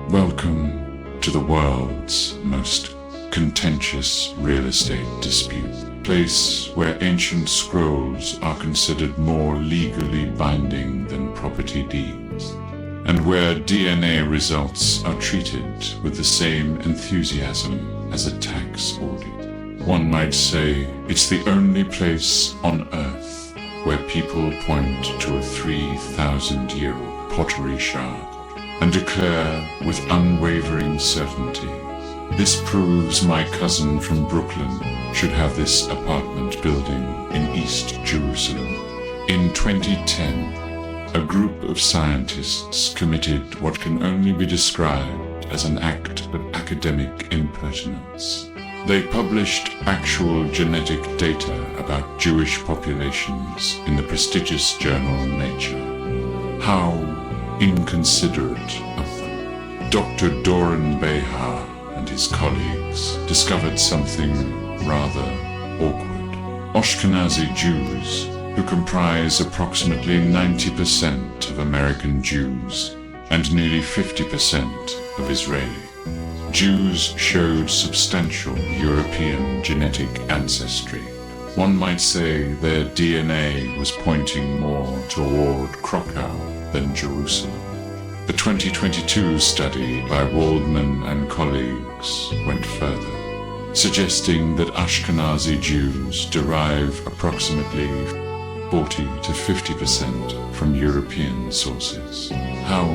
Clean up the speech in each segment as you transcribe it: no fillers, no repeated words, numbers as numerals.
Welcome to the world's most contentious real estate dispute, a place where ancient scrolls are considered more legally binding than property deeds, and where DNA results are treated with the same enthusiasm as a tax audit. One might say it's the only place on earth where people point to a 3,000-year-old pottery shard and declare with unwavering certainty, "This proves my cousin from Brooklyn should have this apartment building in East Jerusalem." In 2010, a group of scientists committed what can only be described as an act of academic impertinence. They published actual genetic data about Jewish populations in the prestigious journal Nature. How inconsiderate of them. Dr. Doran Behar and his colleagues discovered something rather awkward. Ashkenazi Jews, who comprise approximately 90% of American Jews and nearly 50% of Israeli Jews, showed substantial European genetic ancestry. One might say their DNA was pointing more toward Krakow than Jerusalem. The 2022 study by Waldman and colleagues went further, suggesting that Ashkenazi Jews derive approximately 40 to 50% from European sources. How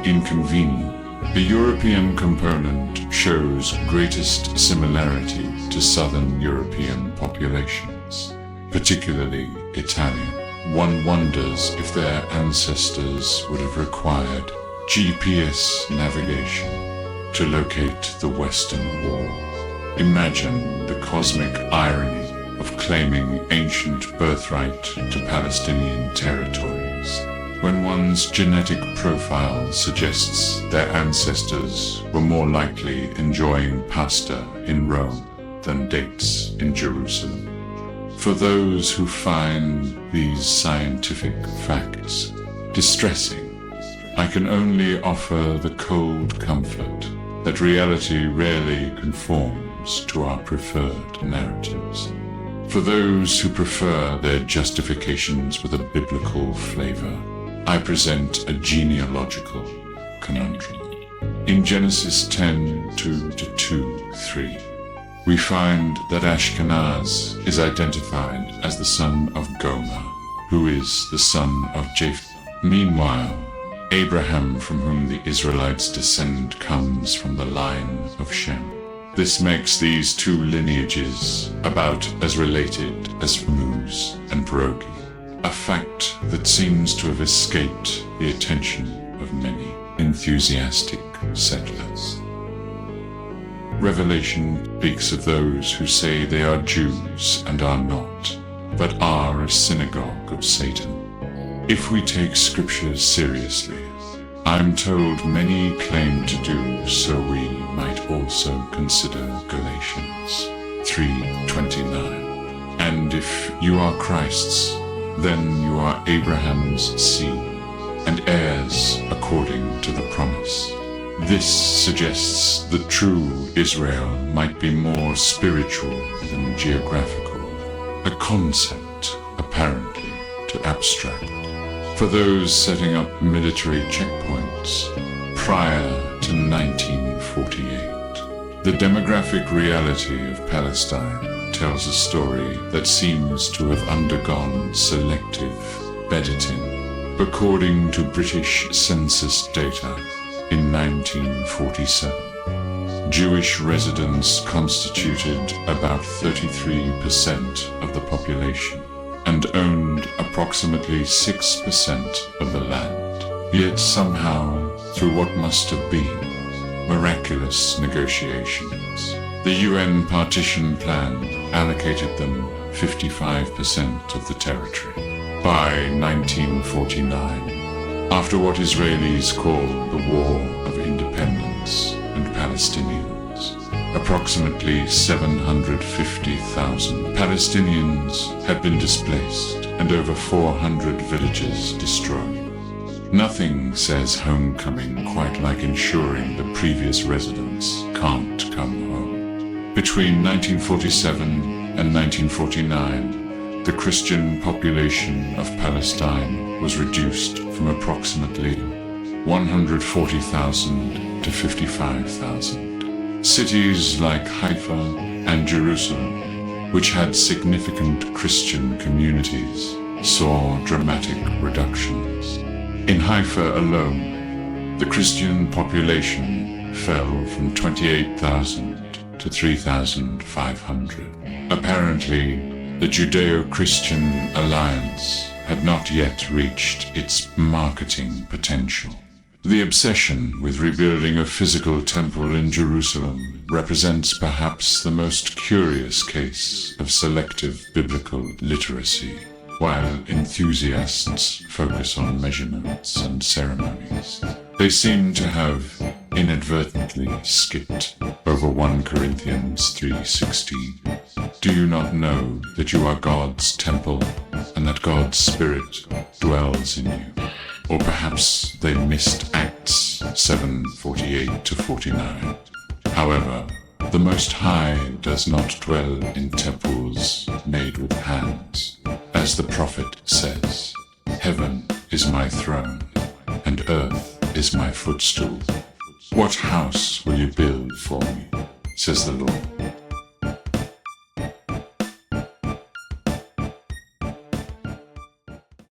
inconvenient. The European component shows greatest similarity to Southern European populations, particularly Italian. One wonders if their ancestors would have required GPS navigation to locate the Western Wall. Imagine the cosmic irony of claiming ancient birthright to Palestinian territories, when one's genetic profile suggests their ancestors were more likely enjoying pasta in Rome than dates in Jerusalem. For those who find these scientific facts distressing, I can only offer the cold comfort that reality rarely conforms to our preferred narratives. For those who prefer their justifications with a biblical flavor, I present a genealogical conundrum. In Genesis 10:2-3, we find that Ashkenaz is identified as the son of Gomer, who is the son of Japheth. Meanwhile, Abraham, from whom the Israelites descend, comes from the line of Shem. This makes these two lineages about as related as Tammuz and Brogi, a fact that seems to have escaped the attention of many enthusiastic settlers. Revelation speaks of those who say they are Jews and are not, but are a synagogue of Satan. If we take scriptures seriously, I'm told many claim to do so. We might also consider Galatians 3:29. And if you are Christ's, then you are Abraham's seed and heirs according to the promise. This suggests that true Israel might be more spiritual than geographical, a concept apparently to abstract. For those setting up military checkpoints prior to 1948, the demographic reality of Palestine tells a story that seems to have undergone selective editing. According to British census data, in 1947, Jewish residents constituted about 33% of the population and owned approximately 6% of the land. Yet somehow, through what must have been miraculous negotiations, the UN partition plan allocated them 55% of the territory. By 1949, after what Israelis call the War of Independence and Palestinians, approximately 750,000 Palestinians had been displaced and over 400 villages destroyed. Nothing says homecoming quite like ensuring the previous residents can't come home. Between 1947 and 1949, the Christian population of Palestine was reduced from approximately 140,000 to 55,000. Cities like Haifa and Jerusalem, which had significant Christian communities, saw dramatic reductions. In Haifa alone, the Christian population fell from 28,000 to 3,500. Apparently, the Judeo-Christian alliance had not yet reached its marketing potential. The obsession with rebuilding a physical temple in Jerusalem represents perhaps the most curious case of selective biblical literacy. While enthusiasts focus on measurements and ceremonies, they seem to have inadvertently skipped over 1 Corinthians 3:16. Do you not know that you are God's temple and that God's Spirit dwells in you? Or perhaps they missed Acts 7:48 to 49. However, the Most High does not dwell in temples made with hands. As the prophet says, "Heaven is my throne, and earth is my footstool. What house will you build for me?" says the Lord.